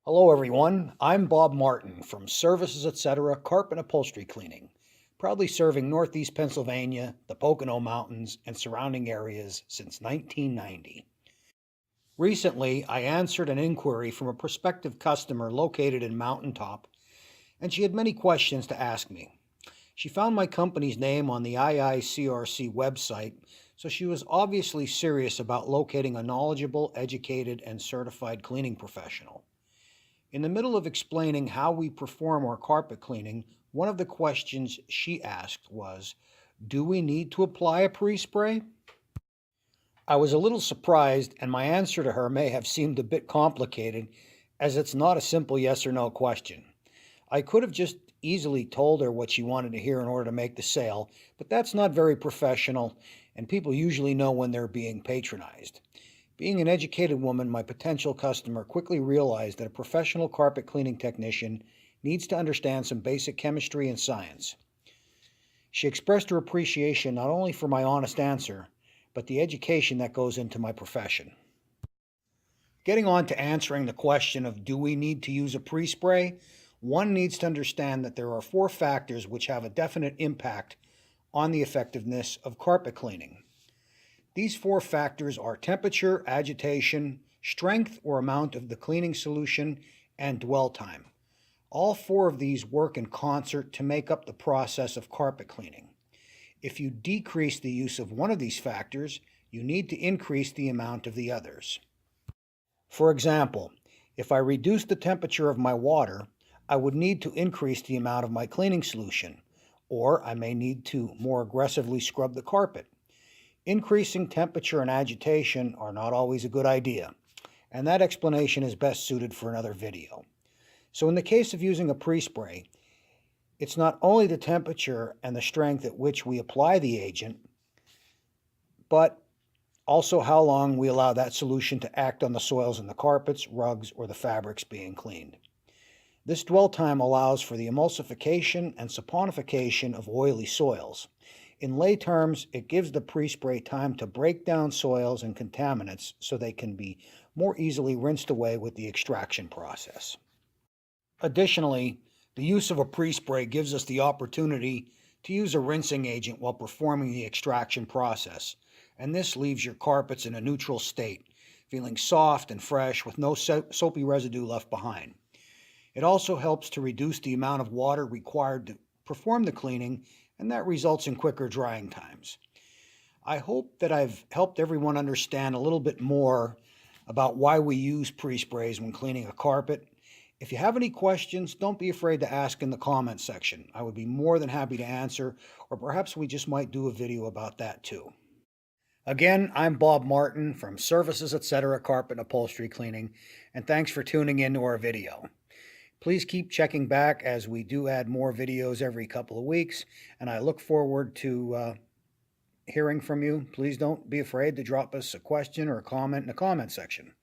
Hello, everyone. I'm Bob Martin from Services Etc. Carpet and Upholstery Cleaning, proudly serving Northeast Pennsylvania, the Pocono Mountains, and surrounding areas since 1990. Recently, I answered an inquiry from a prospective customer located in Mountaintop, and she had many questions to ask me. She found my company's name on the IICRC website, so she was obviously serious about locating a knowledgeable, educated, and certified cleaning professional. In the middle of explaining how we perform our carpet cleaning, one of the questions she asked was, "Do we need to apply a pre-spray?" I was a little surprised, and my answer to her may have seemed a bit complicated, as it's not a simple yes or no question. I could have just easily told her what she wanted to hear in order to make the sale, but that's not very professional, and people usually know when they're being patronized. Being an educated woman, my potential customer quickly realized that a professional carpet cleaning technician needs to understand some basic chemistry and science. She expressed her appreciation not only for my honest answer, but the education that goes into my profession. Getting on to answering the question of do we need to use a pre-spray, one needs to understand that there are four factors which have a definite impact on the effectiveness of carpet cleaning. These four factors are temperature, agitation, strength or amount of the cleaning solution, and dwell time. All four of these work in concert to make up the process of carpet cleaning. If you decrease the use of one of these factors, you need to increase the amount of the others. For example, if I reduce the temperature of my water, I would need to increase the amount of my cleaning solution, or I may need to more aggressively scrub the carpet. Increasing temperature and agitation are not always a good idea, and that explanation is best suited for another video. So in the case of using a pre-spray, it's not only the temperature and the strength at which we apply the agent, but also how long we allow that solution to act on the soils in the carpets, rugs, or the fabrics being cleaned. This dwell time allows for the emulsification and saponification of oily soils. In lay terms, it gives the pre-spray time to break down soils and contaminants so they can be more easily rinsed away with the extraction process. Additionally, the use of a pre-spray gives us the opportunity to use a rinsing agent while performing the extraction process, and this leaves your carpets in a neutral state, feeling soft and fresh with no soapy residue left behind. It also helps to reduce the amount of water required to perform the cleaning, and that results in quicker drying times. I hope that I've helped everyone understand a little bit more about why we use pre-sprays when cleaning a carpet. If you have any questions, don't be afraid to ask in the comment section. I would be more than happy to answer, or perhaps we just might do a video about that too. Again, I'm Bob Martin from Services Etc. Carpet and Upholstery Cleaning, and thanks for tuning in to our video. Please keep checking back as we do add more videos every couple of weeks, and I look forward to hearing from you. Please don't be afraid to drop us a question or a comment in the comment section.